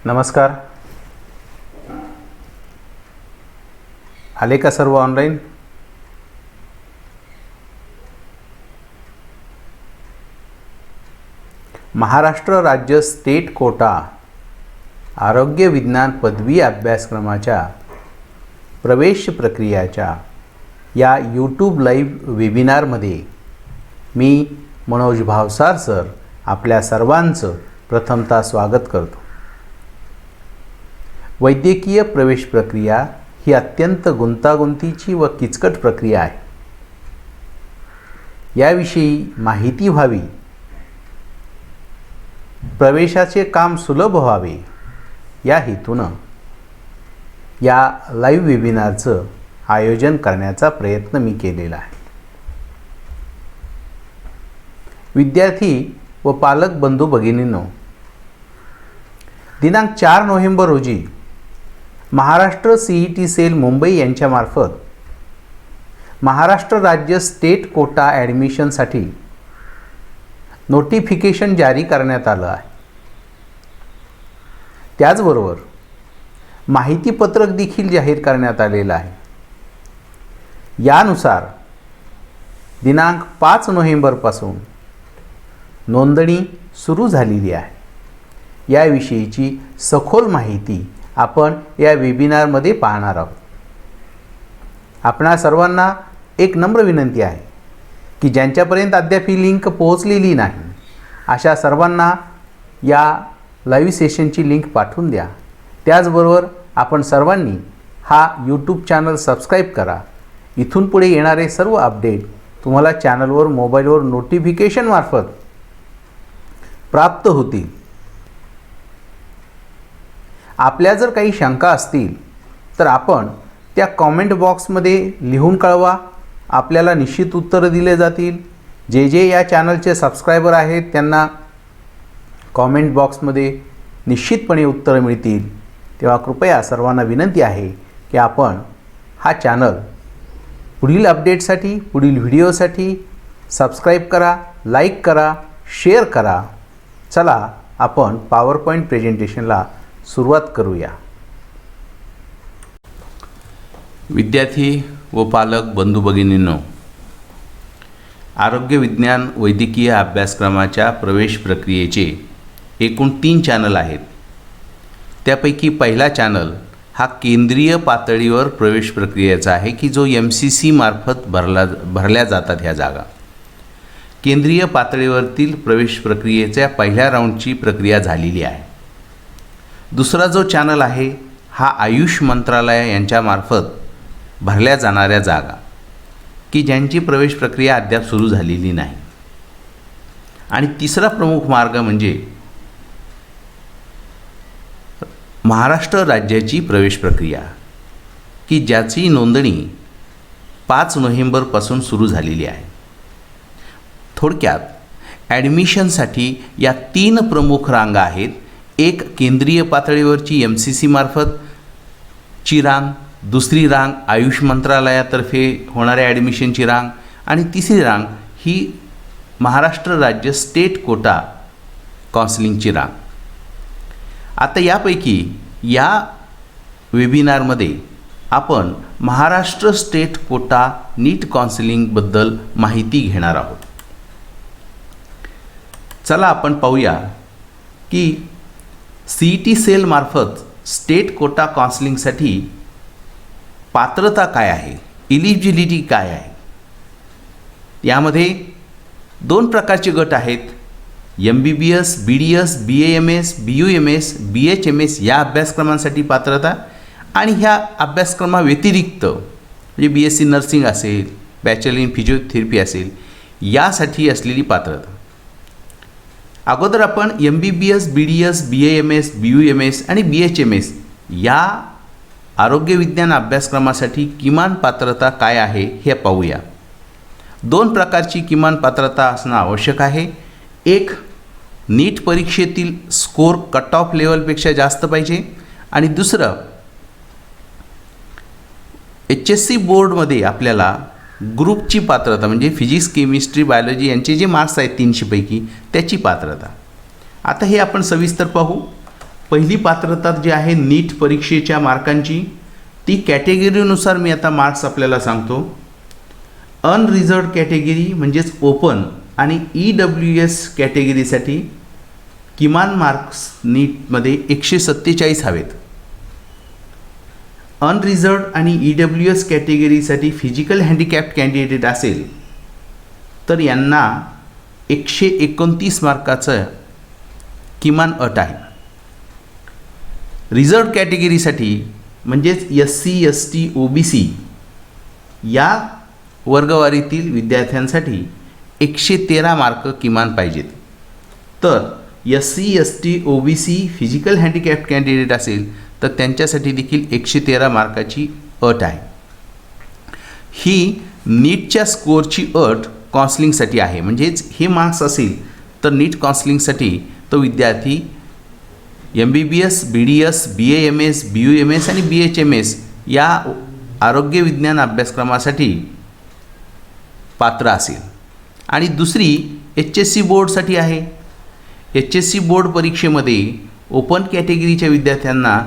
नमस्कार. आले का सर्व ऑनलाईन? महाराष्ट्र राज्य स्टेट कोटा आरोग्य विज्ञान पदवी अभ्यासक्रमाच्या प्रवेश प्रक्रियाच्या या यूट्यूब लाईव्ह वेबिनारमध्ये मी मनोज भावसार सर आपल्या सर्वांचं प्रथमतः स्वागत करतो. वैद्यकीय प्रवेश प्रक्रिया ही अत्यंत गुंतागुंतीची व किचकट प्रक्रिया आहे. याविषयी माहिती व्हावी, प्रवेशाचे काम सुलभ व्हावे या हेतूनं या लाईव्ह वेबिनारचं आयोजन करण्याचा प्रयत्न मी केलेला आहे. विद्यार्थी व पालक बंधू भगिनींनो, दिनांक 4 नोव्हेंबर रोजी महाराष्ट्र CET सेल मुंबई यांच्यामार्फत महाराष्ट्र राज्य स्टेट कोटा ॲडमिशनसाठी नोटिफिकेशन जारी करण्यात आलं आहे. त्याचबरोबर माहितीपत्रक देखील जाहीर करण्यात आलेलं आहे. यानुसार दिनांक 5 नोव्हेंबरपासून नोंदणी सुरू झालेली आहे. याविषयीची सखोल माहिती आपण या वेबिनारमध्ये पाहणार आहोत. आपणा सर्वांना एक नम्र विनंती आहे की ज्यांच्यापर्यंत अद्याप ही लिंक पोहोचलेली नाही अशा सर्वांना या लाईव्ह सेशनची लिंक पाठवून द्या. त्याचबरोबर आपण सर्वांनी हा यूट्यूब चॅनल सबस्क्राईब करा. इथून पुढे येणारे सर्व अपडेट तुम्हाला चॅनलवर मोबाईलवर नोटिफिकेशनमार्फत प्राप्त होतील. आपल्या जर काही शंका असतील तर आपण त्या कॉमेंट बॉक्समध्ये लिहून कळवा. आपल्याला निश्चित उत्तरं दिले जातील. जे या चॅनलचे सबस्क्रायबर आहेत त्यांना कॉमेंट बॉक्समध्ये निश्चितपणे उत्तरं मिळतील. तेव्हा कृपया सर्वांना विनंती आहे की आपण हा चॅनल पुढील अपडेटसाठी, पुढील व्हिडिओसाठी सबस्क्राईब करा, लाईक करा, शेअर करा. चला आपण पॉवरपॉईंट प्रेझेंटेशनला सुरुवात करूया. विद्यार्थी व पालक बंधू भगिनींनो, आरोग्य विज्ञान वैद्यकीय अभ्यासक्रमाच्या प्रवेश प्रक्रियेचे एकूण 3 चॅनल आहेत. त्यापैकी पहिला चॅनल हा केंद्रीय पातळीवर प्रवेश प्रक्रियेचा आहे की जो MCC मार्फत भरल्या जातात ह्या जागा. केंद्रीय पातळीवरील प्रवेश प्रक्रियेच्या पहिल्या राऊंडची प्रक्रिया झालेली आहे. दुसरा जो चॅनल आहे हा आयुष मंत्रालय यांच्यामार्फत भरल्या जाणाऱ्या जागा की ज्यांची प्रवेश प्रक्रिया अद्याप सुरू झालेली नाही. आणि तिसरा प्रमुख मार्ग म्हणजे महाराष्ट्र राज्याची प्रवेश प्रक्रिया की ज्याची नोंदणी 5 नोव्हेंबरपासून सुरू झालेली आहे. थोडक्यात ॲडमिशनसाठी या 3 प्रमुख रांगा आहेत. एक केंद्रीय पातळीवरची MCC मार्फत ची रांग, दुसरी रांग आयुष मंत्रालयातर्फे होणाऱ्या ॲडमिशनची रांग आणि तिसरी रांग ही महाराष्ट्र राज्य स्टेट कोटा काउन्सिलिंगची रांग. आता यापैकी या वेबिनारमध्ये आपण महाराष्ट्र स्टेट कोटा नीट काउन्सिलिंगबद्दल माहिती घेणार आहोत. चला आपण पाहूया की CET सेल मार्फत स्टेट कोटा काउन्सिलिंगसाठी पात्रता काय आहे, इलिजिबिलिटी काय आहे. यामध्ये 2 प्रकारचे गट आहेत. MBBS, BDS, BAMS, BUMS, BHMS या अभ्यासक्रमांसाठी पात्रता आणि ह्या अभ्यासक्रमाव्यतिरिक्त म्हणजे BSc नर्सिंग असेल, बॅचलर इन फिजिओथेरपी असेल यासाठी असलेली पात्रता. अगोदर आपण MBBS, BDS, BAMS, BUMS आणि BHMS या आरोग्य विज्ञान अभ्यासक्रमासाठी किमान पात्रता काय आहे हे पाहूया. 2 प्रकारची किमान पात्रता असणं आवश्यक आहे. एक, नीट परीक्षेतील स्कोर कट ऑफ लेवलपेक्षा जास्त पाहिजे आणि दुसरं HSC बोर्डमध्ये आपल्याला ग्रुपची पात्रता म्हणजे फिजिक्स, केमिस्ट्री, बायोलॉजी यांचे जे मार्क्स आहेत 300 पैकी त्याची पात्रता. आता हे आपण सविस्तर पाहू पहिली पात्रता जी आहे नीट परीक्षेच्या मार्कांची, ती कॅटेगरीनुसार मी आता मार्क्स आपल्याला सांगतो. अनरिझर्व्ड कॅटेगरी म्हणजेच ओपन आणि EWS कॅटेगरीसाठी किमान मार्क्स नीटमध्ये 147 हवेत. अनरिझर्व्ड आणि EWS कॅटेगरीसाठी फिजिकल हँडिकॅप्ड कॅन्डिडेट असेल तर यांना 129 मार्काचं किमान अट आहे. रिझर्व्ड कॅटेगरीसाठी म्हणजेच SC, ST, OBC या वर्गवारीतील विद्यार्थ्यांसाठी 113 मार्क किमान पाहिजेत. तर SC, ST, OBC physical handicapped candidate असेल तर त्यांच्यासाठी देखील 113 मार्काची अट आहे. ही नीटच्या स्कोअरची अट काउन्सिलिंगसाठी आहे. म्हणजेच हे मार्क्स असेल तर नीट काउन्सिलिंगसाठी तो विद्यार्थी MBBS, BDS, BAMS, BUMS आणि BHMS या आरोग्य विज्ञान अभ्यासक्रमासाठी पात्र असेल. आणि दुसरी HSC बोर्डसाठी आहे. HSC बोर्ड परीक्षेमध्ये ओपन कॅटेगरीच्या विद्यार्थ्यांना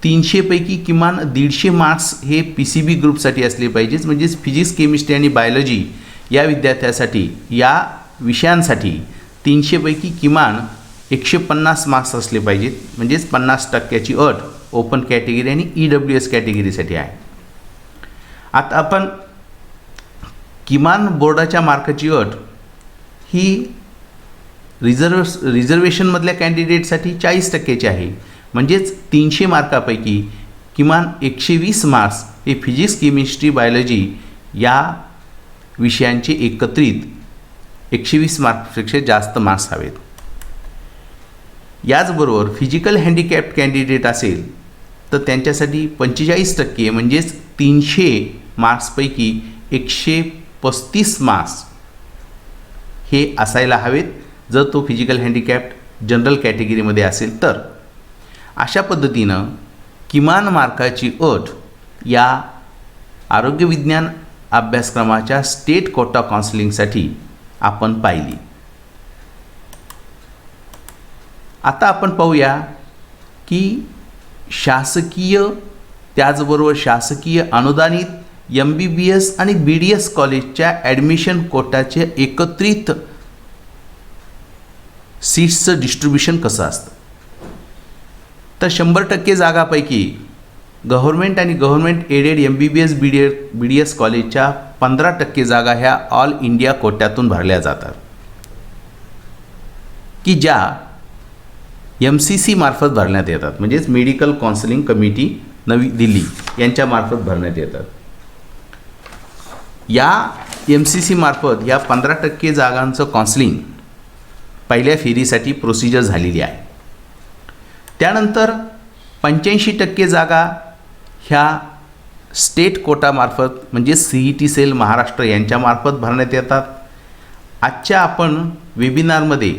300 पैकी किमान 150 मार्क्स हे PCB ग्रुपसाठी असले पाहिजेत. म्हणजेच फिजिक्स, केमिस्ट्री आणि बायोलॉजी या विद्यार्थ्यासाठी, या विषयांसाठी 300 पैकी किमान 150 मार्क्स असले पाहिजेत. म्हणजेच 50% अट ओपन कॅटेगरी आणि EWS कॅटेगरीसाठी आहे. आता आपण किमान बोर्डाच्या मार्काची अट ही रिझर्वेशनमधल्या कॅन्डिडेटसाठी 40% आहे. म्हणजेच 300 मार्कापैकी किमान 120 मार्क्स हे फिजिक्स, केमिस्ट्री, बायोलॉजी या विषयांचे एकत्रित 120 मार्क्सपेक्षा जास्त मार्क्स हवेत. याचबरोबर फिजिकल हँडिकॅप्ड कॅन्डिडेट असेल तर त्यांच्यासाठी 45% म्हणजेच 300 मार्क्सपैकी 135 मार्क्स हे असायला हवेत जर तो फिजिकल हँडिकॅप्ड जनरल कॅटेगरीमध्ये असेल तर. अशा पद्धतीनं किमान मार्काची अट या आरोग्य विज्ञान अभ्यासक्रमाच्या स्टेट कोटा काउन्सिलिंगसाठी आपण पाहिली. आता आपण पाहूया की शासकीय, त्याचबरोबर शासकीय अनुदानित MBBS आणि BDS कॉलेजच्या ॲडमिशन कोटाचे एकत्रित सीट्सचं डिस्ट्रीब्युशन कसं असतं. तर 100% जागापैकी गव्हर्मेंट आणि गव्हर्मेंट एडेड MBBS BDS कॉलेजच्या 15% जागा ह्या ऑल इंडिया कोट्यातून भरल्या जातात, की ज्या MCC मार्फत भरण्यात येतात. म्हणजेच मेडिकल काउन्सिलिंग कमिटी नवी दिल्ली यांच्यामार्फत भरण्यात येतात. या MCC मार्फत या 15% जागांचं काउन्सिलिंग पहिल्या फेरीसाठी प्रोसिजर झालेली आहे. त्यानंतर 85% जागा ह्या स्टेट कोटामार्फत म्हणजे CET सेल महाराष्ट्र यांच्यामार्फत भरण्यात येतात. आजच्या आपण वेबिनारमध्ये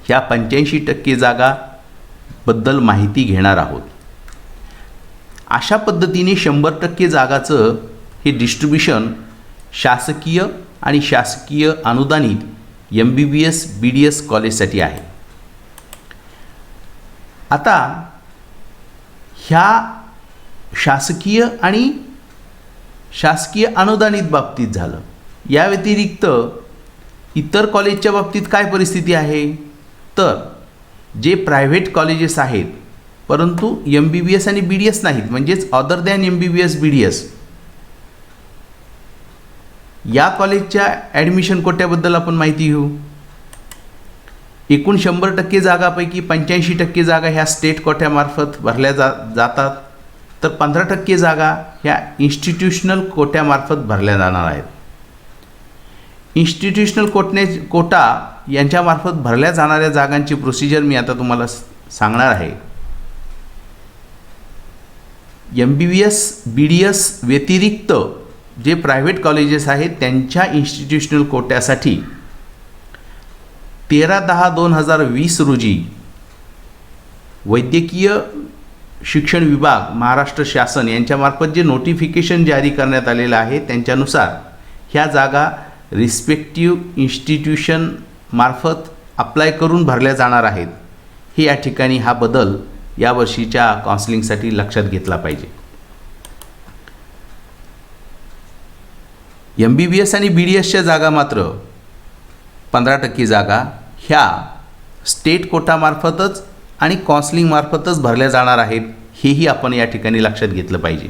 ह्या 85% जागाबद्दल माहिती घेणार आहोत. अशा पद्धतीने 100% जागाचं हे डिस्ट्रीब्युशन शासकीय आणि शासकीय अनुदानित MBBS BDS कॉलेजसाठी आहे. आता ह्या शासकीय आणि शासकीय अनुदानित बाबतीत झालं. या व्यतिरिक्त इतर कॉलेजच्या बाबतीत काय परिस्थिती आहे, तर जे प्रायव्हेट कॉलेजेस आहेत परंतु MBBS आणि BDS नाहीत, म्हणजेच अदर दॅन MBBS BDS, या कॉलेजच्या ॲडमिशन कोट्याबद्दल आपण माहिती घेऊ. एकूण 100% जागापैकी 85% जागा ह्या स्टेट कोट्यामार्फत भरल्या जातात, तर 15% जागा ह्या इन्स्टिट्यूशनल कोट्यामार्फत भरल्या जाणार आहेत. इन्स्टिट्यूशनल कोटा यांच्यामार्फत भरल्या जाणाऱ्या जागांची प्रोसिजर मी आता तुम्हाला सांगणार आहे. MBBS BDS व्यतिरिक्त जे प्रायव्हेट कॉलेजेस आहेत त्यांच्या इन्स्टिट्यूशनल कोट्यासाठी 13/10/2020 रोजी वैद्यकीय शिक्षण विभाग महाराष्ट्र शासन यांच्यामार्फत जे नोटिफिकेशन जारी करण्यात आलेलं आहे त्यांच्यानुसार ह्या जागा रिस्पेक्टिव्ह इन्स्टिट्यूशन मार्फत अप्लाय करून भरल्या जाणार आहेत. हे या ठिकाणी हा बदल या वर्षीच्या काउन्सिलिंगसाठी लक्षात घेतला पाहिजे. MBBS आणि BDSच्या जागा मात्र 15% जागा ह्या स्टेट कोटामार्फतच आणि काउन्सिलिंगमार्फतच भरल्या जाणार आहेत, हेही आपण या ठिकाणी लक्षात घेतलं पाहिजे.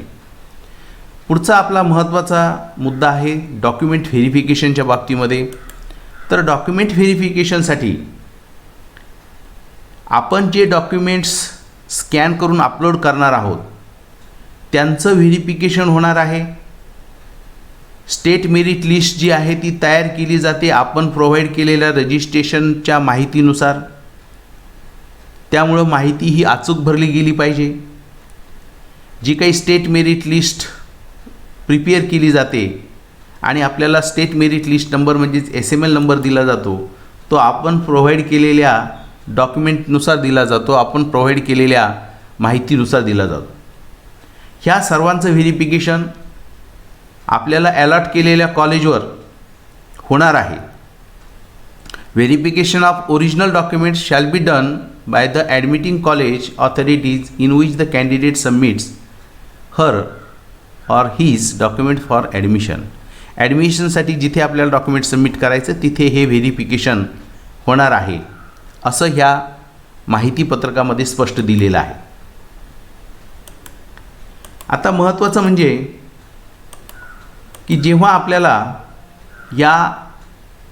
पुढचा आपला महत्त्वाचा मुद्दा आहे डॉक्युमेंट व्हेरिफिकेशनच्या बाबतीमध्ये. तर डॉक्युमेंट व्हेरिफिकेशनसाठी आपण जे डॉक्युमेंट्स स्कॅन करून अपलोड करणार आहोत त्यांचं व्हेरिफिकेशन होणार आहे. स्टेट मेरिट लिस्ट जी आहे ती तयार केली जाते आपण प्रोव्हाइड केलेल्या रजिस्ट्रेशनच्या माहितीनुसार. त्यामुळं माहिती ही अचूक भरली गेली पाहिजे. जी काही स्टेट मेरिट लिस्ट प्रिपेअर केली जाते आणि आपल्याला स्टेट मेरिट लिस्ट नंबर म्हणजेच SML नंबर दिला जातो, तो आपण प्रोव्हाइड केलेल्या डॉक्युमेंटनुसार दिला जातो, आपण प्रोव्हाइड केलेल्या माहितीनुसार दिला जातो. ह्या सर्वांचं व्हेरिफिकेशन आपल्याला अलॉट केलेल्या कॉलेजवर होणार आहे. Verification of original documents shall be done by the admitting college authorities in which the candidate submits her or his document for admission. ॲडमिशनसाठी जिथे आपल्याला डॉक्युमेंट सबमिट करायचं तिथे हे व्हेरिफिकेशन होणार आहे असं ह्या माहितीपत्रकामध्ये स्पष्ट दिलेलं आहे. आता महत्त्वाचं म्हणजे की जेव्हा आपल्याला या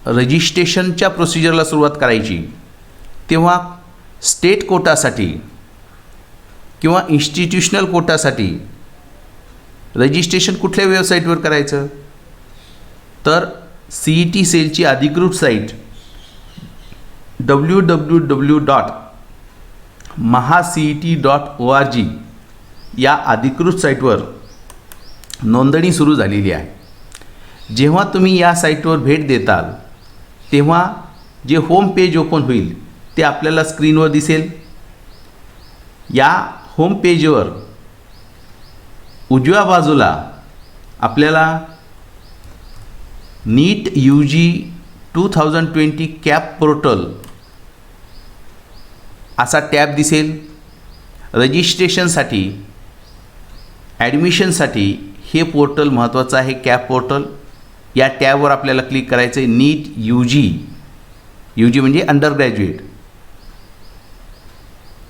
रजिस्ट्रेशनच्या प्रोसिजरला सुरुवात करायची तेव्हा स्टेट कोटासाठी किंवा इन्स्टिट्यूशनल कोटासाठी रजिस्ट्रेशन कुठल्या वेबसाईटवर करायचं, तर CET सेलची अधिकृत साईट www.mahacet.org या अधिकृत साईटवर नोंदणी सुरू झालेली आहे. जेव्हा तुम्ही या साईटवर भेट देताल तेव्हा जे होम पेज ओपन होईल ते आपल्याला स्क्रीनवर दिसेल. या होम पेजवर उजव्या बाजूला आपल्याला नीट UG 2020 कॅप पोर्टल असा टॅब दिसेल. रजिस्ट्रेशनसाठी ॲडमिशनसाठी हे पोर्टल महत्त्वाचं आहे, कॅप पोर्टल. या टॅबवर आपल्याला क्लिक करायचं आहे. नीट UG म्हणजे अंडर ग्रॅज्युएट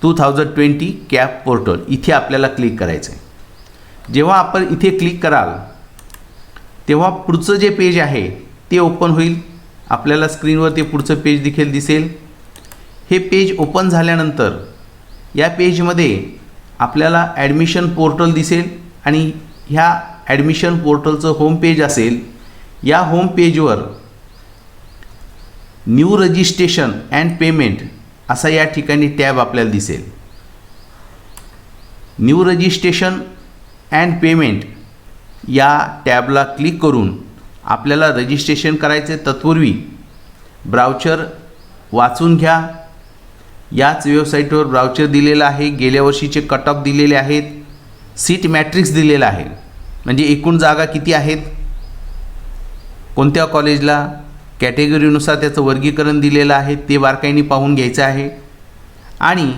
2020 कॅप पोर्टल इथे आपल्याला क्लिक करायचं आहे. जेव्हा आपण इथे क्लिक कराल तेव्हा पुढचं जे पेज आहे ते ओपन होईल. आपल्याला स्क्रीनवर ते पुढचं पेज देखील दिसेल. हे पेज ओपन झाल्यानंतर या पेजमध्ये आपल्याला ॲडमिशन पोर्टल दिसेल आणि ह्या ॲडमिशन पोर्टलचं होम पेज असेल. या होम पेजवर न्यू रजिस्ट्रेशन अँड पेमेंट असा या ठिकाणी टॅब आपल्याला दिसेल. न्यू रजिस्ट्रेशन अँड पेमेंट या टॅबला क्लिक करून आपल्याला रजिस्ट्रेशन करायचे. तत्पूर्वी ब्राउचर वाचून घ्या. याच वेबसाईटवर ब्राउचर दिलेलं आहे. गेल्या वर्षीचे कट ऑफ दिलेले आहेत. सीट मॅट्रिक्स दिलेला आहे म्हणजे एकूण जागा किती आहेत, कोणत्या कॉलेजला, कॅटेगरीनुसार त्याचं वर्गीकरण दिलेलं आहे ते बारकाईने पाहून घ्यायचं आहे. आणि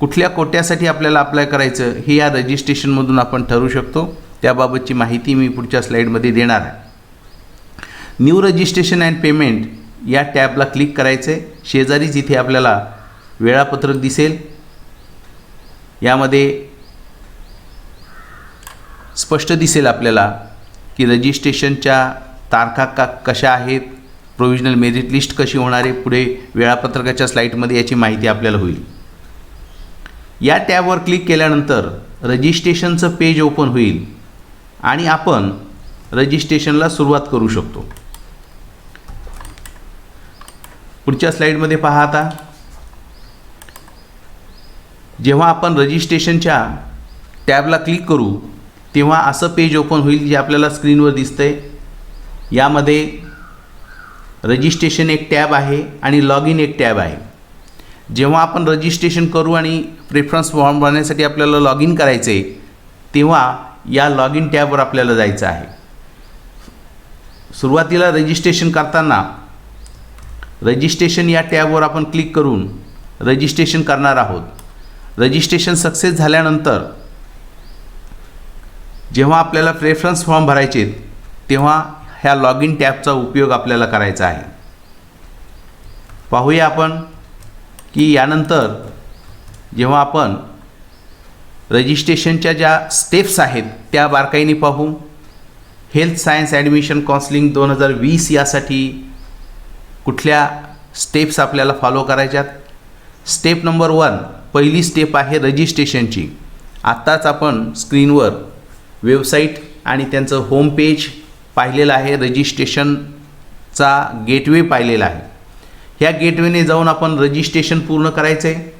कुठल्या कोट्यासाठी आपल्याला अप्लाय करायचं हे या रजिस्ट्रेशनमधून आपण ठरवू शकतो. त्याबाबतची माहिती मी पुढच्या स्लाईडमध्ये देणार आहे. न्यू रजिस्ट्रेशन अँड पेमेंट या टॅबला क्लिक करायचं आहे. शेजारीच इथे आपल्याला वेळापत्रक दिसेल. यामध्ये स्पष्ट दिसेल आपल्याला की रजिस्ट्रेशनच्या तारखा कशा आहेत, प्रोव्हिजनल मेरिट लिस्ट कशी होणार आहे. पुढे वेळापत्रकाच्या स्लाईडमध्ये याची माहिती आपल्याला होईल. या टॅबवर क्लिक केल्यानंतर रजिस्ट्रेशनचं पेज ओपन होईल आणि आपण रजिस्ट्रेशनला सुरुवात करू शकतो. पुढच्या स्लाईडमध्ये पहा. आता जेव्हा आपण रजिस्ट्रेशनच्या टॅबला क्लिक करू तेव्हा असं पेज ओपन होईल जे आपल्याला स्क्रीनवर दिसतंय. यामध्ये रजिस्ट्रेशन एक टॅब आहे आणि लॉग इन एक टॅब आहे. जेव्हा आपण रजिस्ट्रेशन करू आणि प्रेफरन्स फॉर्म भरण्यासाठी आपल्याला लॉग इन करायचं आहे तेव्हा या लॉग इन टॅबवर आपल्याला जायचं आहे. सुरुवातीला रजिस्ट्रेशन करताना रजिस्ट्रेशन या टॅबवर आपण क्लिक करून रजिस्ट्रेशन करणार आहोत. रजिस्ट्रेशन सक्सेस झाल्यानंतर जेव्हा आपल्याला प्रेफरन्स फॉर्म भरायचे तेव्हा ह्या लॉग इन टॅबचा उपयोग आपल्याला करायचा आहे. पाहूया आपण की यानंतर जेव्हा आपण रजिस्ट्रेशनच्या ज्या स्टेप्स आहेत त्या बारकाईने पाहू. हेल्थ सायन्स ॲडमिशन काउन्सिलिंग 2020 यासाठी कुठल्या स्टेप्स आपल्याला फॉलो करायच्यात. स्टेप नंबर 1 पहिली स्टेप आहे रजिस्ट्रेशनची. आत्ताच आपण स्क्रीनवर वेबसाईट आणि त्यांचं होम पेज पाहिलेलं आहे. रजिस्ट्रेशनचा गेटवे पाहिलेला आहे. ह्या गेटवेने जाऊन आपण रजिस्ट्रेशन पूर्ण करायचं आहे.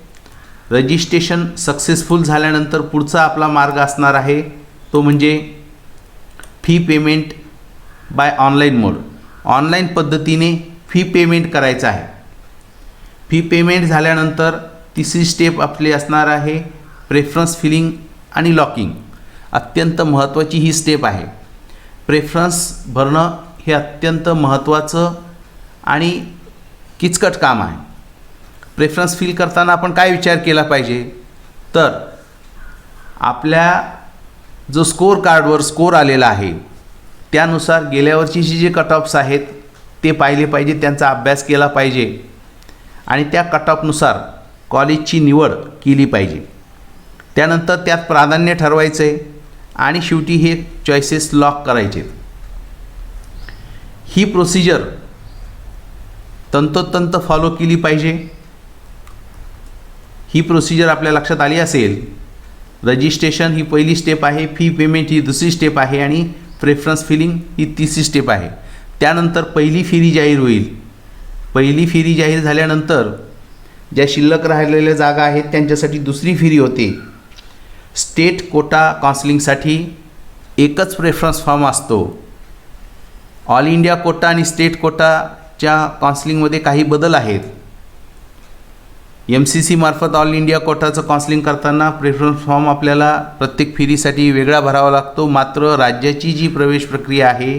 रजिस्ट्रेशन सक्सेसफुल झाल्यानंतर पुढचा आपला मार्ग असणार आहे तो म्हणजे fee payment by online mode. Online पद्धतीने फी पेमेंट करायचं आहे. फी पेमेंट झाल्यानंतर तिसरी स्टेप आपली असणार आहे प्रेफरन्स फिलिंग आणि लॉकिंग. अत्यंत महत्त्वाची ही स्टेप आहे. प्रेफरन्स भरणं हे अत्यंत महत्त्वाचं आणि किचकट काम आहे. प्रेफरन्स फिल करताना आपण काय विचार केला पाहिजे तर आपल्या जो स्कोर कार्डवर स्कोर आलेला आहे त्यानुसार गेल्या वर्षीचे जे कट ऑफ्स आहेत ते पाहिले पाहिजे, त्यांचा अभ्यास केला पाहिजे आणि त्या कट ऑफनुसार कॉलेजची निवड केली पाहिजे. त्यानंतर त्यात प्राधान्य ठरवायचं आहे आणि शेवटी हे चॉईसेस लॉक करायचे. ही प्रोसिजर तंतोतंत फॉलो केली पाहिजे. ही प्रोसिजर आपल्या लक्षात आली असेल. रजिस्ट्रेशन ही पहिली स्टेप आहे, फी पेमेंट ही दुसरी स्टेप आहे आणि प्रेफरन्स फिलिंग ही तिसरी स्टेप आहे. त्यानंतर पहिली फेरी जाहीर होईल. पहिली फेरी जाहीर झाल्यानंतर ज्या शिल्लक राहिलेल्या जागा आहेत त्यांच्यासाठी दुसरी फेरी होते. स्टेट कोटा काउन्सिलिंगसाठी एकच प्रेफरन्स फॉर्म असतो. ऑल इंडिया कोटा आणि स्टेट कोटाच्या काउन्सिलिंगमध्ये काही बदल आहेत. MCC मार्फत ऑल इंडिया कोटाचं काउन्सिलिंग करताना प्रेफरन्स फॉर्म आपल्याला प्रत्येक फेरीसाठी वेगळा भरावा लागतो. मात्र राज्याची जी प्रवेश प्रक्रिया आहे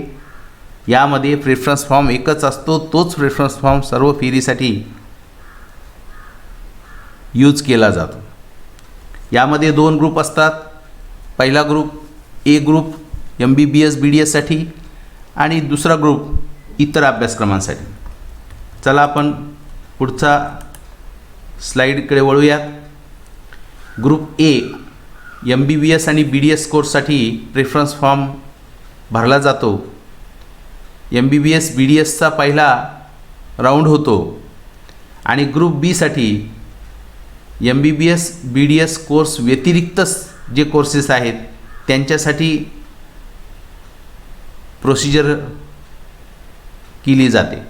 यामध्ये प्रेफरन्स फॉर्म एकच असतो. तोच प्रेफरन्स फॉर्म सर्व फेरीसाठी यूज केला जातो. यामध्ये 2 ग्रुप असतात. पहिला ग्रुप ए ग्रुप MBBS BDSसाठी आणि दुसरा ग्रुप इतर अभ्यासक्रमांसाठी. चला आपण पुढचा स्लाईडकडे वळूयात. ग्रुप ए MBBS आणि BDS कोर्ससाठी प्रेफरन्स फॉर्म भरला जातो. MBBS BDSचा पहिला राऊंड होतो आणि ग्रुप बीसाठी MBBS BDS कोर्स व्यतिरिक्त जे कोर्सेस आहेत त्यांच्यासाठी प्रोसिजर केली जाते.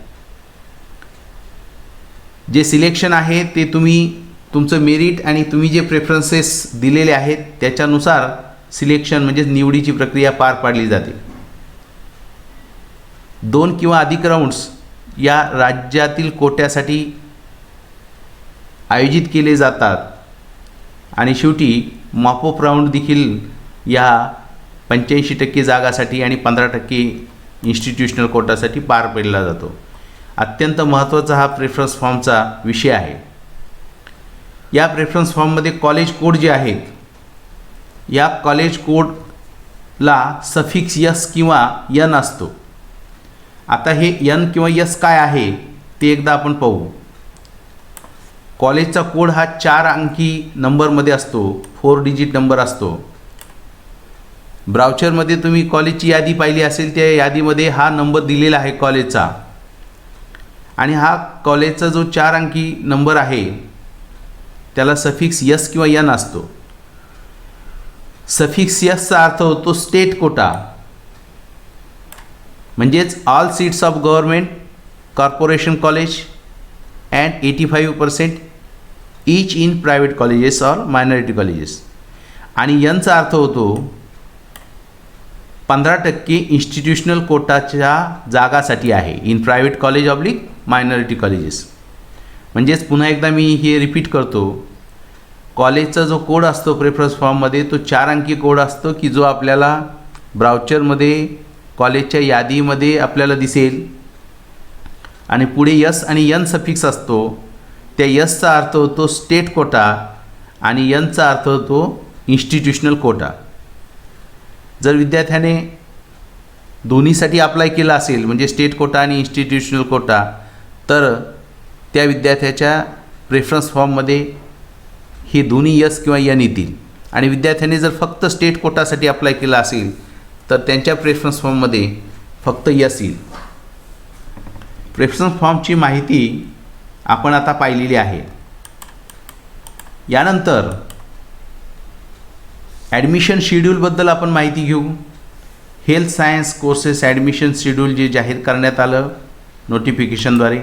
जे सिलेक्शन आहे ते तुम्ही तुमचं मेरिट आणि तुम्ही जे प्रेफरन्सेस दिलेले आहेत त्याच्यानुसार सिलेक्शन म्हणजे निवडीची प्रक्रिया पार पाडली जाते. 2 किंवा अधिक राऊंड्स या राज्यातील कोट्यासाठी आयोजित केले जातात आणि शेवटी मॉपअप राऊंड देखील या 85% जागासाठी आणि 15% इन्स्टिट्यूशनल कोटासाठी पार पडला जातो. अत्यंत महत्त्वाचा हा प्रेफरन्स फॉर्मचा विषय आहे. या प्रेफरन्स फॉर्ममध्ये कॉलेज कोड जे आहेत या कॉलेज कोडला सफिक्स यस किंवा यन असतो. आता हे यन किंवा यस काय आहे ते एकदा आपण पाहू. कॉलेजचा कोड हा 4 अंकी नंबरमध्ये असतो. 4 डिजिट नंबर असतो. ब्राउचरमध्ये तुम्ही कॉलेजची यादी पाहिली असेल त्या यादीमध्ये हा नंबर दिलेला आहे कॉलेजचा आणि हा कॉलेजचा जो 4 अंकी नंबर आहे त्याला सफिक्स यस किंवा यन असतो. सफिक्स यसचा अर्थ होतो स्टेट कोटा म्हणजेच all seats of government corporation college and 85% each in private colleges or minority colleges. आणि यनचा अर्थ होतो 15% इन्स्टिट्यूशनल कोटाच्या जागासाठी आहे in private college oblique minority colleges. म्हणजेच पुन्हा एकदा मी हे रिपीट करतो. कॉलेजचा जो कोड असतो प्रेफरन्स फॉर्ममध्ये तो 4 अंकी कोड असतो की जो आपल्याला ब्राउचरमध्ये कॉलेजच्या यादीमध्ये आपल्याला दिसेल आणि पुढे यस आणि यन सफिक्स असतो. त्या यसचा अर्थ होतो स्टेट कोटा आणि एनचा अर्थ होतो इन्स्टिट्यूशनल कोटा. जर विद्यार्थ्याने दोन्हीसाठी अप्लाय केला असेल म्हणजे स्टेट कोटा आणि इन्स्टिट्यूशनल कोटा, तर त्या विद्यार्थ्याच्या प्रेफरन्स फॉर्ममध्ये हे दोन्ही यस किंवा एन येतील. आणि विद्यार्थ्याने जर फक्त स्टेट कोटासाठी अप्लाय केला असेल तर त्यांच्या प्रेफरन्स फॉर्ममध्ये फक्त यस येईल. प्रेफरन्स फॉर्मची माहिती आपण आता पाहिलेली आहे. यानंतर ॲडमिशन शेड्यूलबद्दल आपण माहिती घेऊ. Health science courses admission schedule जे जाहीर करण्यात आलं नोटिफिकेशनद्वारे,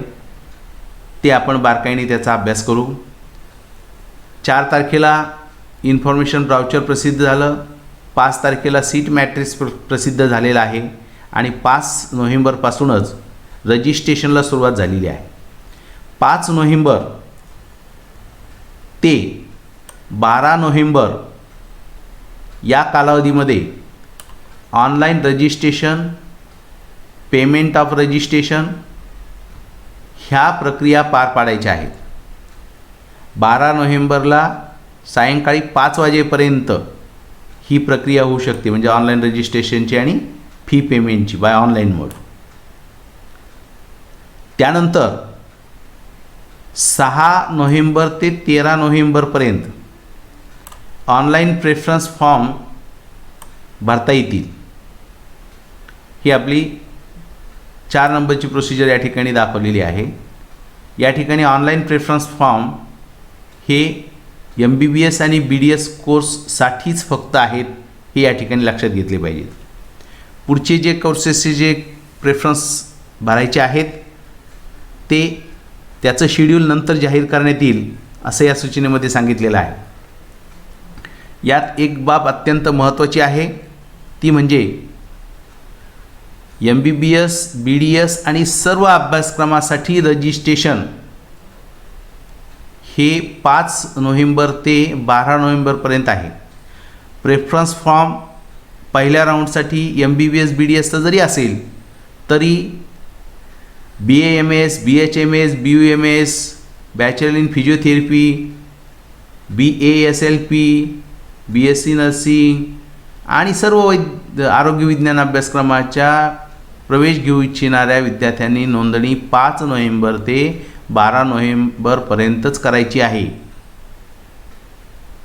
ते आपण बारकाईने त्याचा अभ्यास करू. 4 तारखेला इन्फॉर्मेशन ब्राउचर प्रसिद्ध झालं. 5 तारखेला सीट मॅट्रिक्स प्रसिद्ध झालेला आहे आणि 5 नोव्हेंबरपासूनच रजिस्ट्रेशनला सुरुवात झालेली आहे. 5 नोव्हेंबर ते 12 नोव्हेंबर या कालावधीमध्ये online registration, payment of registration ह्या प्रक्रिया पार पाडायच्या आहेत. 12 नोव्हेंबरला सायंकाळी 5 वाजेपर्यंत ही प्रक्रिया होऊ शकते, म्हणजे ऑनलाईन रजिस्ट्रेशनची आणि फी पेमेंटची बाय ऑनलाईन मोड. त्यानंतर 6 नोव्हेंबर ते 13 नोव्हेंबरपर्यंत ऑनलाईन प्रेफरन्स फॉर्म भरता येतील. ही आपली 4 नंबरची प्रोसिजर या ठिकाणी दाखवलेली आहे. या ठिकाणी ऑनलाईन प्रेफरन्स फॉर्म हे MBBS आणि BDS कोर्ससाठीच फक्त आहेत, हे या ठिकाणी लक्षात घेतले पाहिजेत. पुढचे जे कोर्सेसचे जे प्रेफरन्स भरायचे आहेत ते त्याचं शेड्यूल नंतर जाहीर करण्यात येईल असं या सूचनेमध्ये सांगितलेलं आहे. यात एक बाब अत्यंत महत्त्वाची आहे, ती म्हणजे MBBS, BDS आणि सर्व अभ्यासक्रमासाठी रजिस्ट्रेशन हे 5 नोव्हेंबर ते 12 नोव्हेंबरपर्यंत आहे. प्रेफरन्स फॉर्म पहिल्या राऊंडसाठी MBBS, BDSचा जरी असेल तरी BAMS, BHMS, BUMS, bachelor in physiotherapy, BASLP, BSc nursing आणि सर्व आरोग्य विज्ञान अभ्यासक्रमाच्या प्रवेश घेऊ इच्छिणाऱ्या विद्यार्थ्यांनी नोंदणी 5 नोव्हेंबर ते 12 नोव्हेंबरपर्यंतच करायची आहे.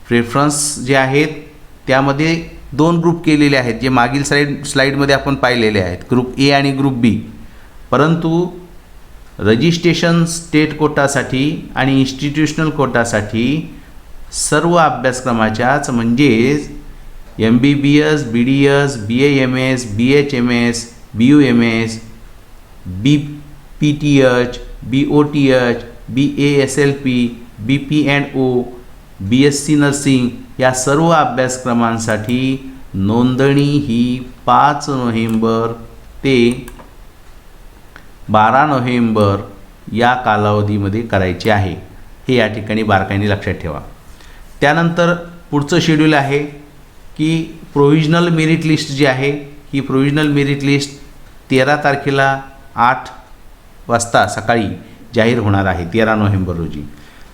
प्रेफरन्स जे आहेत त्यामध्ये 2 ग्रुप केलेले आहेत, जे मागील स्लाईडमध्ये आपण पाहिलेले आहेत, ग्रुप ए आणि ग्रुप बी. परंतु रजिस्ट्रेशन स्टेट कोटासाठी आणि इन्स्टिट्यूशनल कोटासाठी सर्व अभ्यासक्रमाच्याच म्हणजेच MBBS, BDS, BAMS, BHMS, BUMS, BPTH, BOTH, BASLP, BP&O, BSc nursing या सर्व अभ्यासक्रमांसाठी नोंदणी ही 5 नोव्हेंबर ते 12 नोव्हेंबर या कालावधीमध्ये करायची आहे, हे या ठिकाणी बारकाईने लक्षात ठेवा. त्यानंतर पुढचं शेड्यूल आहे की प्रोव्हिजनल मेरिट लिस्ट जी आहे, ही प्रोव्हिजनल मेरिट लिस्ट 13 तारखेला 8 वाजता सकाळी जाहीर होणार आहे, 13 नोव्हेंबर रोजी.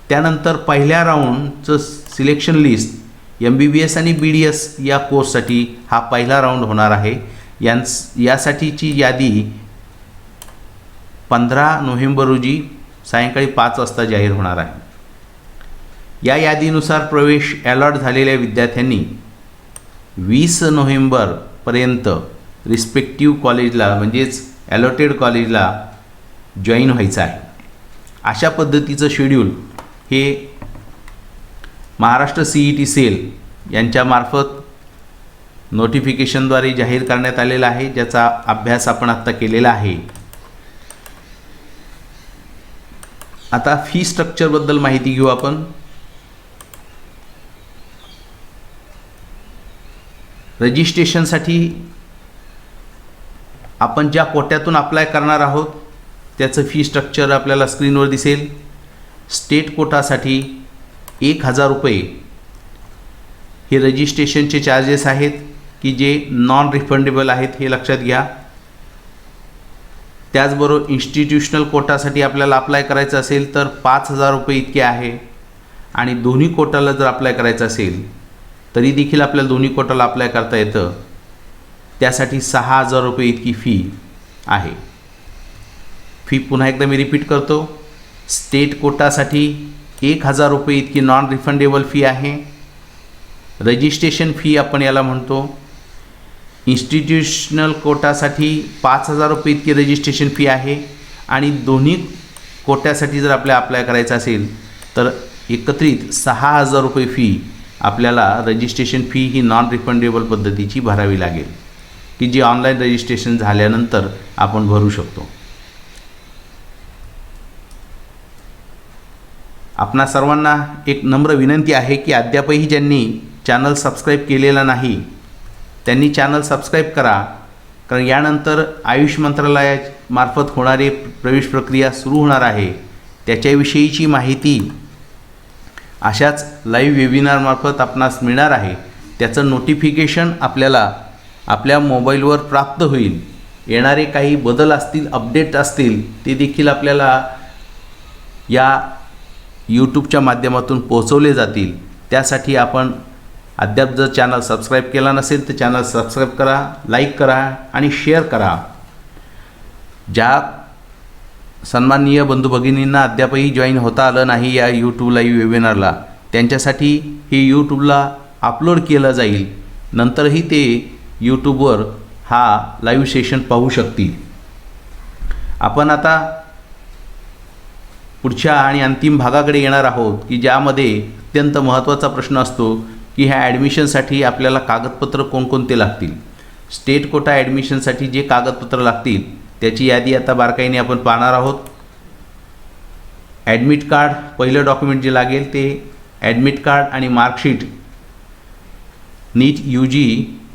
त्यानंतर पहिल्या राऊंडचं सिलेक्शन लिस्ट MBBS आणि BDS या कोर्ससाठी हा पहिला राऊंड होणार आहे. यासाठीची यादी 15 नोव्हेंबर रोजी सायंकाळी 5 वाजता जाहीर होणार आहे. या यादीनुसार प्रवेश अलॉट झालेल्या विद्यार्थ्यांनी 20 नोव्हेंबरपर्यंत रिस्पेक्टिव्ह कॉलेजला म्हणजेच अलॉटेड कॉलेजला जॉईन व्हायचं आहे. अशा पद्धतीचं शेड्यूल हे महाराष्ट्र CET सेल यांच्यामार्फत नोटिफिकेशनद्वारे जाहीर करण्यात आलेला आहे, ज्याचा अभ्यास आपण आत्ता केलेला आहे. आता फी स्ट्रक्चरबद्दल माहिती घेऊ आपण. रजिस्ट्रेशनसाठी आपण ज्या कोट्यातून अप्लाय करणार आहोत त्याचं फी स्ट्रक्चर आपल्याला स्क्रीनवर दिसेल. स्टेट कोटासाठी 1000 रुपये हे रजिस्ट्रेशनचे चार्जेस आहेत की जे नॉन रिफंडेबल आहेत, हे लक्षात घ्या. त्याचबरोबर इन्स्टिट्यूशनल कोटासाठी आपल्याला अप्लाय करायचं असेल तर 5,000 रुपये इतके आहे, आणि दोन्ही कोटाला जर अप्लाय करायचं असेल तरी देखील आपल्याला दोन्ही कोटाला अप्लाय करता येतं. त्यासाठी 6,000 रुपये इतकी फी आहे. फी पुन्हा एकदा मी रिपीट करतो. स्टेट कोटासाठी 1,000 रुपये इतकी नॉन रिफंडेबल फी आहे. रजिस्ट्रेशन फी आपण याला म्हणतो. इन्स्टिट्यूशनल कोटासाठी 5,000 रुपये इतकी रजिस्ट्रेशन फी आहे, आणि दोन्ही कोट्यासाठी जर आपल्याला अप्लाय करायचं असेल तर एकत्रित 6,000 रुपये फी आपल्याला रजिस्ट्रेशन फी ही नॉन रिफंडेबल पद्धतीची भरावी लागेल, की जी ऑनलाईन रजिस्ट्रेशन झाल्यानंतर आपण भरू शकतो. आपणा सर्वांना एक नम्र विनंती आहे की अद्यापही ज्यांनी चॅनल सबस्क्राईब केलेला नाही त्यांनी चॅनल सबस्क्राईब करा, कारण यानंतर आयुष मंत्रालयामार्फत होणारी प्रवेश प्रक्रिया सुरू होणार आहे. त्याच्याविषयीची माहिती अशाच लाईव्ह वेबिनारमार्फत आपणास मिळणार आहे. त्याचं नोटिफिकेशन आपल्याला आपल्या मोबाईलवर प्राप्त होईल. येणारे काही बदल असतील, अपडेट असतील, ते देखील आपल्याला या यूट्यूबच्या माध्यमातून पोहोचवले जातील. त्यासाठी आपण अद्याप जर चॅनल सबस्क्राईब केला नसेल तर चॅनल सबस्क्राईब करा, लाईक करा आणि शेअर करा. ज्या सन्माननीय बंधू भगिनींना अद्यापही जॉईन होता आलं नाही या यूट्यूब लाईव्ह वेबिनारला, त्यांच्यासाठी हे यूट्यूबला अपलोड केलं जाईल. नंतरही ते यूट्यूबवर हा लाईव्ह सेशन पाहू शकतील. आपण आता पुढच्या आणि अंतिम भागाकडे येणार आहोत, की ज्यामध्ये अत्यंत महत्त्वाचा प्रश्न असतो की ह्या ॲडमिशनसाठी आपल्याला कागदपत्र कोणकोणते लागतील. स्टेट कोटा ॲडमिशनसाठी जे कागदपत्र लागतील त्याची यादी आता बारकाईने आपण पाहणार आहोत. ॲडमिट कार्ड पहिलं डॉक्युमेंट जे लागेल ते ॲडमिट कार्ड आणि मार्कशीट नीट UG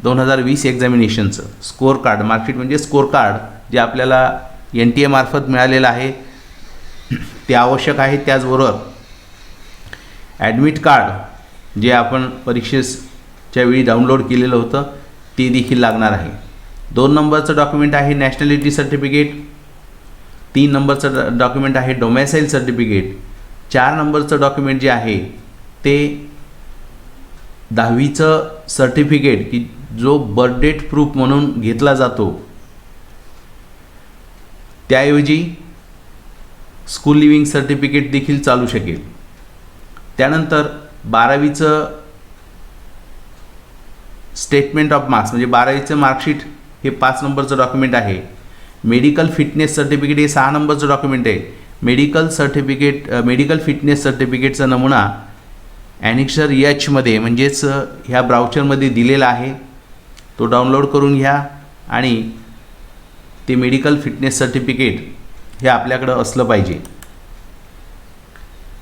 2020 एक्झामिनेशनचं स्कोअर कार्ड. मार्कशीट म्हणजे स्कोअर कार्ड जे आपल्याला NTA मार्फत मिळालेलं आहे ते आवश्यक आहे. त्याचबरोबर ॲडमिट कार्ड जे आपण परीक्षेच्या वेळी डाउनलोड केलेलं होतं ते देखील लागणार आहे. 2 नंबरचं डॉक्युमेंट आहे नॅशनॅलिटी सर्टिफिकेट. 3 नंबरचं डॉक्युमेंट आहे डोमेसाईल सर्टिफिकेट. 4 नंबरचं डॉक्युमेंट जे आहे ते 10वीचं सर्टिफिकेट, की जो बर्थ डेट प्रूफ म्हणून घेतला जातो, त्याऐवजी स्कूल लिव्हिंग सर्टिफिकेट देखील चालू शकेल. त्यानंतर 12वीचं स्टेटमेंट ऑफ मार्क्स म्हणजे 12वीचं मार्कशीट हे 5 नंबरचं डॉक्युमेंट आहे. मेडिकल फिटनेस सर्टिफिकेट हे 6 नंबरचं डॉक्युमेंट आहे. मेडिकल फिटनेस सर्टिफिकेटचा नमुना ॲनेक्सर H मध्ये म्हणजेच ह्या ब्राउचरमध्ये दिलेला आहे. तो डाउनलोड करून घ्या आणि ते मेडिकल फिटनेस सर्टिफिकेट हे आपल्याकडं असलं पाहिजे.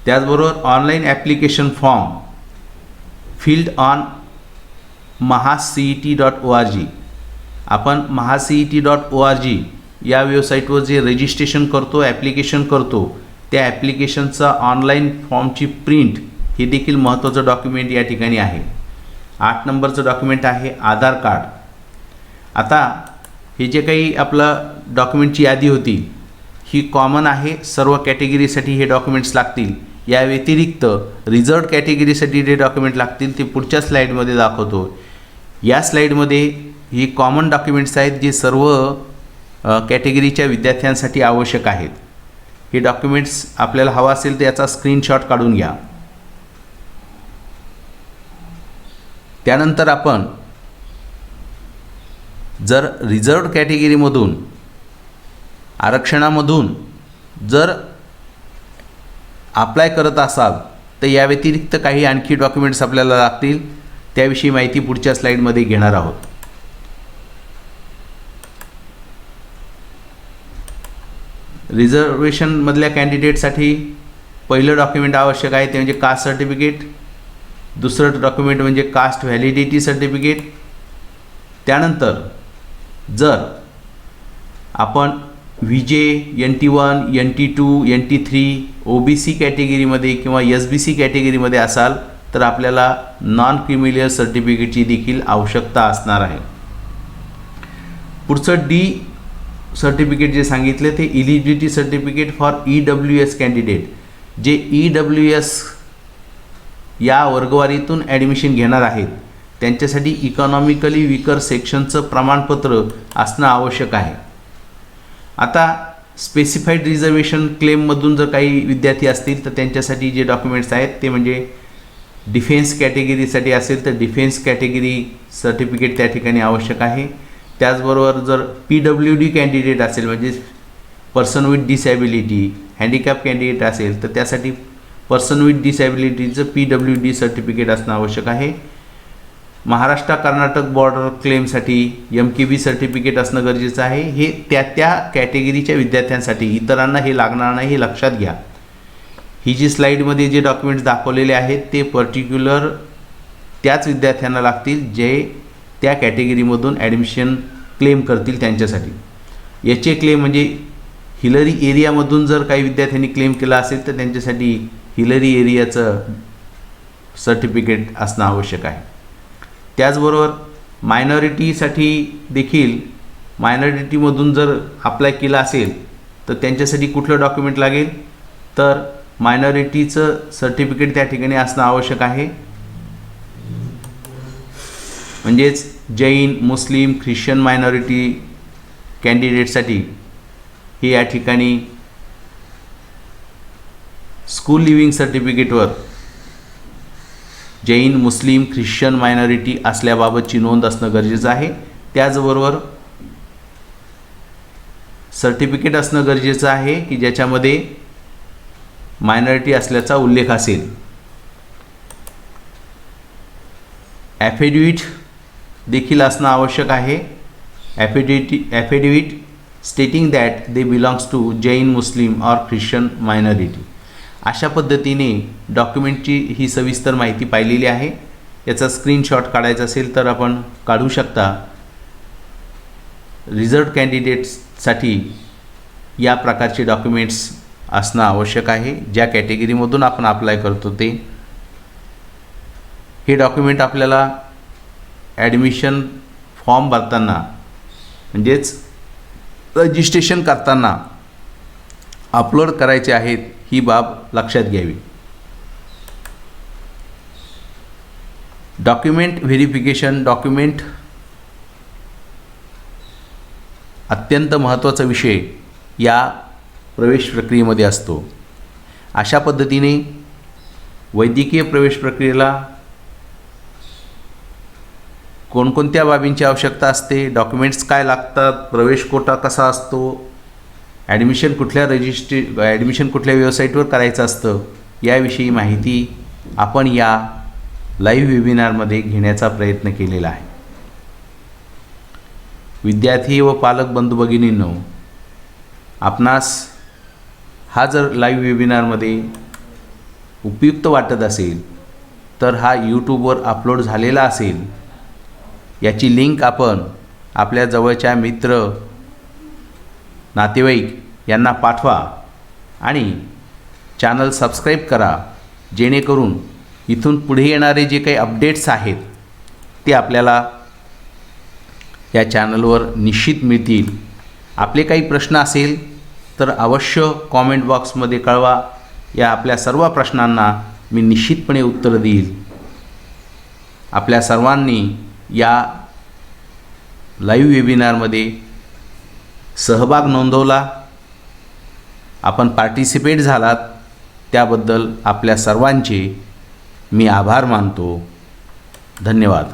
त्याचबरोबर online application form field on mahacet.org. आपण mahacet.org या वेबसाईटवर जे रजिस्ट्रेशन करतो, ॲप्लिकेशन करतो, त्या ॲप्लिकेशनचा ऑनलाईन फॉर्मची प्रिंट हे देखील महत्त्वाचं डॉक्युमेंट या ठिकाणी आहे. 8 नंबरचं डॉक्युमेंट आहे आधार कार्ड. आता हे जे काही आपलं डॉक्युमेंटची यादी होती ही कॉमन आहे, सर्व कॅटेगरीसाठी हे डॉक्युमेंट्स लागतील. या व्यतिरिक्त रिझर्व्ड कॅटेगरीसाठी जे डॉक्युमेंट लागतील ते पुढच्या स्लाईडमध्ये दाखवतो. या स्लाईडमध्ये ही कॉमन डॉक्युमेंट्स आहेत जे सर्व कॅटेगरीच्या विद्यार्थ्यांसाठी आवश्यक आहेत. हे डॉक्युमेंट्स आपल्याला हवा असेल तर याचा स्क्रीनशॉट काढून घ्या. त्यानंतर आपण जर रिझर्व्ड कॅटेगरीमधून आरक्षणामधून जर अप्लाय करत असाल तर या व्यतिरिक्त काही आणखी डॉक्युमेंट्स आपल्याला लागतील. त्याविषयी माहिती पुढच्या स्लाईडमध्ये घेणार आहोत. रिझर्वेशनमधल्या कॅन्डिडेटसाठी पहिलं डॉक्युमेंट आवश्यक आहे ते म्हणजे कास्ट सर्टिफिकेट. दुसरं डॉक्युमेंट म्हणजे कास्ट व्हॅलिडिटी सर्टिफिकेट. त्यानंतर जर आपण VJ, NT1, NT2, NT3 OBC कॅटेगरीमध्ये किंवा SBC कॅटेगरीमध्ये असाल तर आपल्याला नॉन क्रिमिलियर सर्टिफिकेटची देखील आवश्यकता असणार आहे. पुढचं D सर्टिफिकेट जे सांगितले ते eligibility certificate for EWS candidate, जे EWS या वर्गवारीतून ॲडमिशन घेणार आहेत त्यांच्यासाठी इकॉनॉमिकली वीकर सेक्शनचं प्रमाणपत्र असणं आवश्यक आहे. आता स्पेसिफाईड रिझर्वेशन क्लेममधून जर काही विद्यार्थी असतील तर त्यांच्यासाठी जे डॉक्युमेंट्स आहेत ते म्हणजे डिफेन्स कॅटेगरीसाठी असेल तर डिफेन्स कॅटेगरी सर्टिफिकेट त्या ठिकाणी आवश्यक आहे. त्याचबरोबर जर PWD कॅन्डिडेट असेल म्हणजे person with disability, handicap candidate असेल तर त्यासाठी पर्सन विथ डिसॅबिलिटीचं PWD सर्टिफिकेट असणं आवश्यक आहे. महाराष्ट्र कर्नाटक बॉर्डर क्लेमसाठी MKB सर्टिफिकेट असणं गरजेचं आहे. हे त्या कॅटेगरीच्या विद्यार्थ्यांसाठी, इतरांना हे लागणार नाही हे लक्षात घ्या. ही जी स्लाईडमध्ये जे डॉक्युमेंट्स दाखवलेले आहेत ते पर्टिक्युलर त्याच विद्यार्थ्यांना लागतील जे त्या कॅटेगरीमधून ॲडमिशन क्लेम करतील त्यांच्यासाठी. याचे क्लेम म्हणजे हिलरी एरियामधून जर काही विद्यार्थ्यांनी क्लेम केला असेल तर त्यांच्यासाठी हिलरी एरियाचं सर्टिफिकेट असणं आवश्यक आहे. त्याचबरोबर मायनॉरिटीसाठी देखील मायनॉरिटीमधून जर अप्लाय केला असेल तर त्यांच्यासाठी कुठलं डॉक्युमेंट लागेल तर मायनॉरिटीचं सर्टिफिकेट त्या ठिकाणी असणं आवश्यक आहे. म्हणजेच जैन, मुस्लिम, ख्रिश्चन मायनॉरिटी कॅन्डिडेटसाठी हे या ठिकाणी स्कूल लिव्हिंग सर्टिफिकेटवर जैन, मुस्लिम, ख्रिश्चन मायनॉरिटी असल्याबाबतची नोंद असणं गरजेचं आहे. त्याचबरोबर सर्टिफिकेट असणं गरजेचं आहे की ज्याच्यामध्ये मायनॉरिटी असल्याचा उल्लेख असेल. ॲफिडेविट देखील असणं आवश्यक आहे. Affidavit stating that they belongs to Jain, Muslim और ख्रिश्चन मायनॉरिटी. अशा पद्धतीने डॉक्युमेंटची ही सविस्तर माहिती पाहिलेली आहे. याचा स्क्रीनशॉट काढायचा असेल तर आपण काढू शकता. रिझर्व्ड कॅन्डिडेट्ससाठी या प्रकारचे डॉक्युमेंट्स असणं आवश्यक आहे. ज्या कॅटेगरीमधून आपण अप्लाय करतो ते हे डॉक्युमेंट आपल्याला ॲडमिशन फॉर्म भरताना म्हणजेच रजिस्ट्रेशन करताना अपलोड करायचे आहेत ही बाब लक्षात घ्यावी. डॉक्युमेंट व्हेरिफिकेशन, डॉक्युमेंट अत्यंत महत्त्वाचा विषय या प्रवेश प्रक्रियेमध्ये असतो. अशा पद्धतीने वैद्यकीय प्रवेश प्रक्रियेला कोणकोणत्या बाबींची आवश्यकता असते, डॉक्युमेंट्स काय लागतात, प्रवेश कोटा कसा असतो, ॲडमिशन कुठल्या वेबसाईटवर करायचं असतं याविषयी माहिती आपण या लाईव्ह वेबिनारमध्ये घेण्याचा प्रयत्न केलेला आहे. विद्यार्थी व पालक बंधू भगिनींनो, आपणास हा जर लाईव्ह वेबिनारमध्ये उपयुक्त वाटत असेल तर हा यूट्यूबवर अपलोड झालेला असेल. याची लिंक आपण आपल्या जवळच्या मित्र, नातेवाईक यांना पाठवा आणि चॅनल सबस्क्राईब करा, जेणेकरून इथून पुढे येणारे जे काही अपडेट्स आहेत ते आपल्याला या चॅनलवर निश्चित मिळतील. आपले काही प्रश्न असेल तर अवश्य कॉमेंट बॉक्समध्ये कळवा. या आपल्या सर्व प्रश्नांना मी निश्चितपणे उत्तर देईल. आपल्या सर्वांनी या लाईव्ह वेबिनारमध्ये सहभाग नोंदवला, आपण पार्टिसिपेट झालात त्याबद्दल आपल्या सर्वांचे मी आभार मानतो. धन्यवाद.